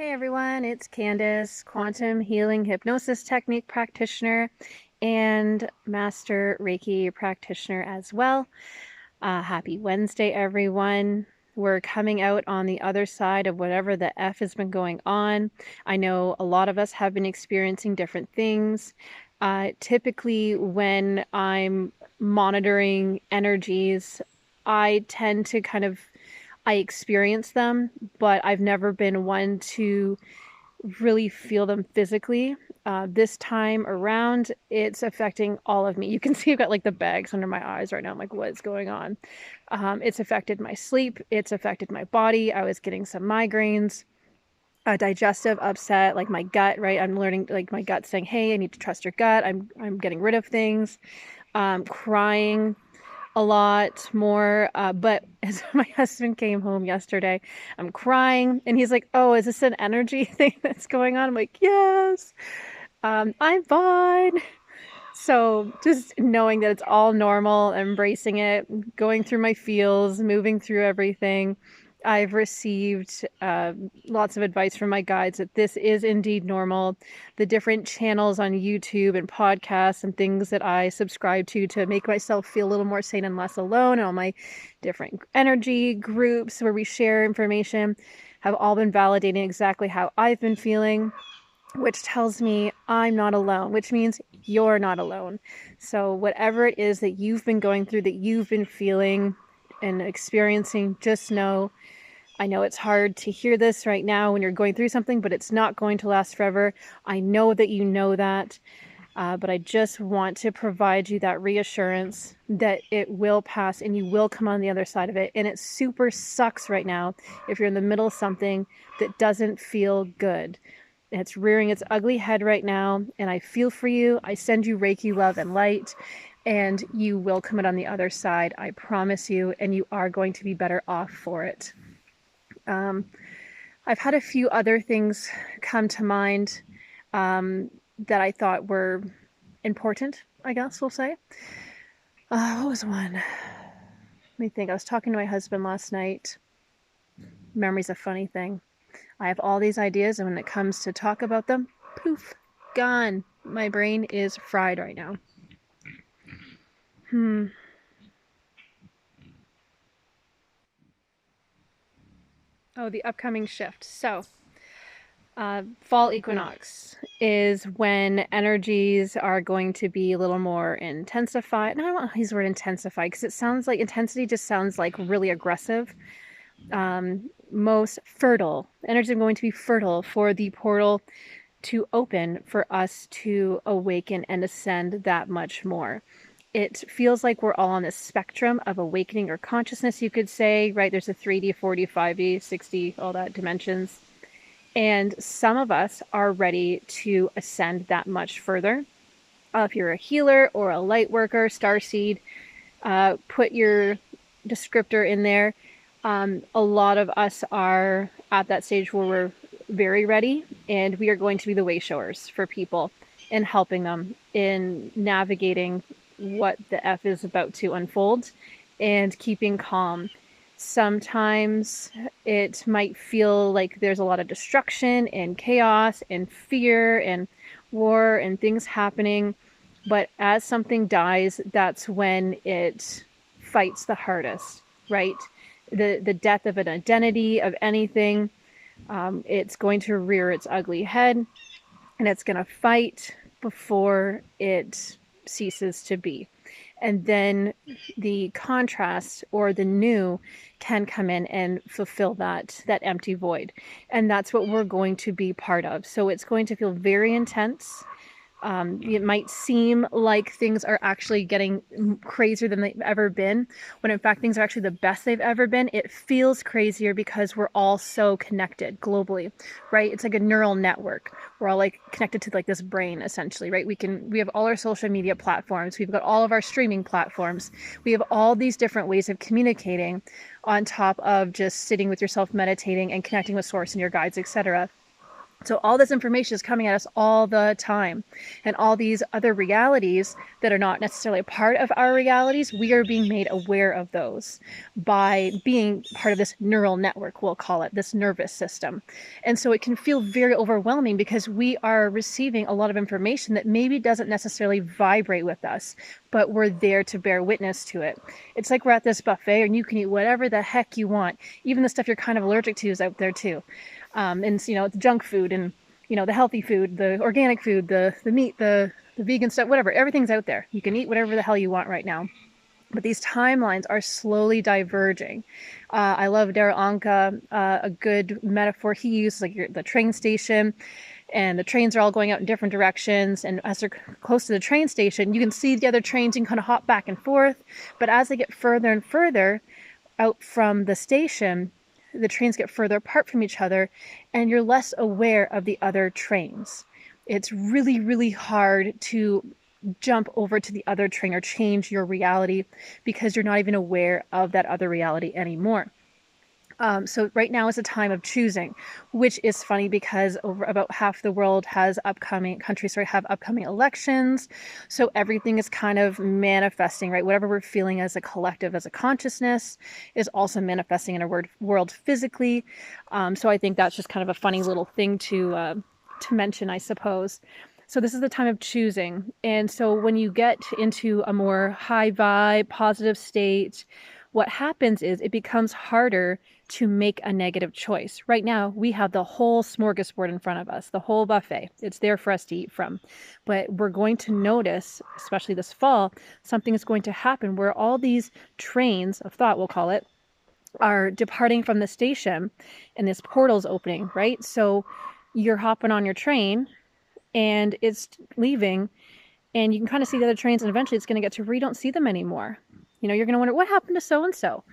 Hey everyone, it's Candice, quantum healing hypnosis technique practitioner and master Reiki practitioner as well. Happy Wednesday, everyone. We're coming out on the other side of whatever the F has been going on. I know a lot of us have been experiencing different things. Typically, when I'm monitoring energies, I tend to I experience them, but I've never been one to really feel them physically. This time around, it's affecting all of me. You can see I've got like the bags under my eyes right now. I'm like, what is going on? It's affected my sleep. It's affected my body. I was getting some migraines, digestive upset, like my gut, right? I'm learning, like my gut saying, hey, I need to trust your gut. I'm getting rid of things. Crying a lot more. But as my husband came home yesterday, I'm crying and he's like, oh, is this an energy thing that's going on? I'm like, yes, I'm fine. So just knowing that it's all normal, embracing it, going through my feels, moving through everything. I've received lots of advice from my guides that this is indeed normal. The different channels on YouTube and podcasts and things that I subscribe to make myself feel a little more sane and less alone, and all my different energy groups where we share information have all been validating exactly how I've been feeling, which tells me I'm not alone, which means you're not alone. So whatever it is that you've been going through, that you've been feeling and experiencing, just know, I know it's hard to hear this right now when you're going through something, but it's not going to last forever. I know that you know that, but I just want to provide you that reassurance that it will pass and you will come on the other side of it. And it super sucks right now if you're in the middle of something that doesn't feel good. It's rearing its ugly head right now, and I feel for you. I send you Reiki love and light, and you will come out on the other side. I promise you, and you are going to be better off for it. I've had a few other things come to mind that I thought were important, I guess we'll say. What was one? Let me think. I was talking to my husband last night. Memory's a funny thing. I have all these ideas, and when it comes to talk about them, poof, gone. My brain is fried right now. Oh, the upcoming shift. So, fall equinox is when energies are going to be a little more intensified. And I don't want to use the word intensified because it sounds like intensity just sounds like really aggressive. Most fertile. Energies are going to be fertile for the portal to open for us to awaken and ascend that much more. It feels like we're all on this spectrum of awakening or consciousness, you could say, right? There's a 3D, 4D, 5D, 6D, all that dimensions. And some of us are ready to ascend that much further. If you're a healer or a light worker, starseed, put your descriptor in there. A lot of us are at that stage where we're very ready, and we are going to be the way showers for people and helping them in navigating what the F is about to unfold and keeping calm. Sometimes it might feel like there's a lot of destruction and chaos and fear and war and things happening. But as something dies, that's when it fights the hardest, right? The death of an identity, of anything, it's going to rear its ugly head and it's going to fight before it ceases to be. And then the contrast or the new can come in and fulfill that empty void. And that's what we're going to be part of. So it's going to feel very intense. It might seem like things are actually getting crazier than they've ever been, when in fact things are actually the best they've ever been. It feels crazier because we're all so connected globally, right? It's like a neural network. We're all like connected to like this brain essentially, right? We have all our social media platforms. We've got all of our streaming platforms. We have all these different ways of communicating on top of just sitting with yourself, meditating and connecting with source and your guides, etc. So all this information is coming at us all the time, and all these other realities that are not necessarily a part of our realities, we are being made aware of those by being part of this neural network, we'll call it, this nervous system. And so it can feel very overwhelming because we are receiving a lot of information that maybe doesn't necessarily vibrate with us, but we're there to bear witness to it. It's like we're at this buffet and you can eat whatever the heck you want. Even the stuff you're kind of allergic to is out there too. And the junk food and the healthy food, the organic food, the meat, the vegan stuff, whatever, everything's out there. You can eat whatever the hell you want right now. But these timelines are slowly diverging. I love Daryl Anka, a good metaphor he uses, like the train station, and the trains are all going out in different directions. And as they're close to the train station, you can see the other trains and kind of hop back and forth. But as they get further and further out from the station, the trains get further apart from each other and you're less aware of the other trains. It's really, really hard to jump over to the other train or change your reality because you're not even aware of that other reality anymore. So right now is a time of choosing, which is funny because over about half the world have upcoming elections. So everything is kind of manifesting, right? Whatever we're feeling as a collective, as a consciousness, is also manifesting in our world physically. So I think that's just kind of a funny little thing to mention, I suppose. So this is the time of choosing. And so when you get into a more high vibe, positive state, what happens is it becomes harder to make a negative choice. Right now, we have the whole smorgasbord in front of us, the whole buffet. It's there for us to eat from. But we're going to notice, especially this fall, something is going to happen where all these trains of thought, we'll call it, are departing from the station and this portal's opening, right? So you're hopping on your train and it's leaving and you can kind of see the other trains and eventually it's going to get to where you don't see them anymore. You're going to wonder what happened to so-and-so,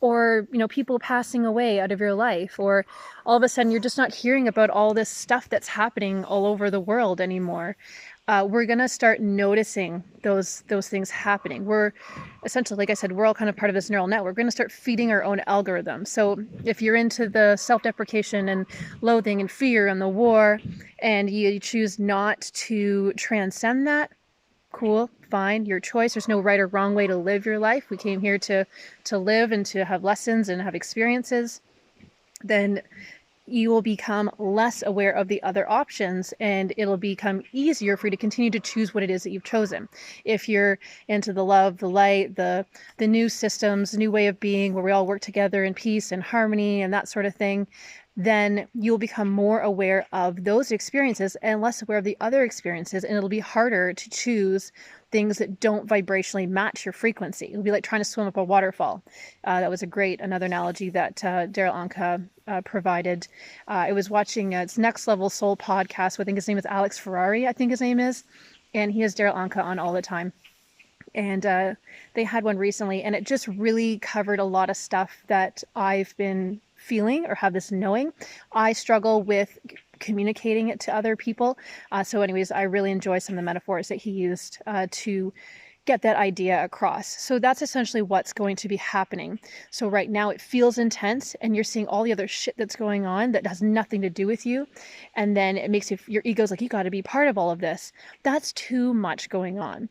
or, people passing away out of your life, or all of a sudden you're just not hearing about all this stuff that's happening all over the world anymore. We're going to start noticing those things happening. We're essentially, like I said, we're all kind of part of this neural network. We're going to start feeding our own algorithm. So if you're into the self-deprecation and loathing and fear and the war, and you choose not to transcend that, cool, fine, your choice. There's no right or wrong way to live your life. We came here to live and to have lessons and have experiences. Then you will become less aware of the other options and it'll become easier for you to continue to choose what it is that you've chosen. If you're into the love, the light, the new systems, the new way of being where we all work together in peace and harmony and that sort of thing, then you'll become more aware of those experiences and less aware of the other experiences, and it'll be harder to choose things that don't vibrationally match your frequency. It'll be like trying to swim up a waterfall. That was another analogy that Daryl Anka provided. I was watching its Next Level Soul podcast. I think his name is Alex Ferrari, I think his name is, and he has Daryl Anka on all the time. And they had one recently, and it just really covered a lot of stuff that I've been feeling or have this knowing. I struggle with communicating it to other people. So anyways, I really enjoy some of the metaphors that he used to get that idea across. So that's essentially what's going to be happening. So right now it feels intense and you're seeing all the other shit that's going on that has nothing to do with you. And then it makes your ego's like, you got to be part of all of this. That's too much going on.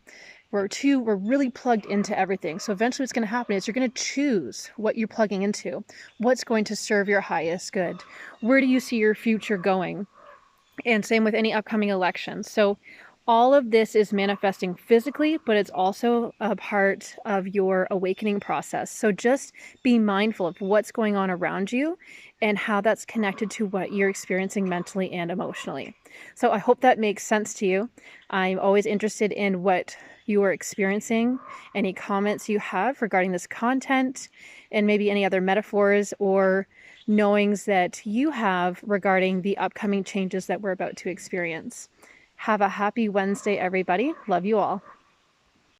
We're really plugged into everything. So eventually what's going to happen is you're going to choose what you're plugging into, what's going to serve your highest good. Where do you see your future going? And same with any upcoming elections. So all of this is manifesting physically, but it's also a part of your awakening process. So just be mindful of what's going on around you and how that's connected to what you're experiencing mentally and emotionally. So I hope that makes sense to you. I'm always interested in what you are experiencing, any comments you have regarding this content, and maybe any other metaphors or knowings that you have regarding the upcoming changes that we're about to experience. Have a happy Wednesday, everybody. Love you all.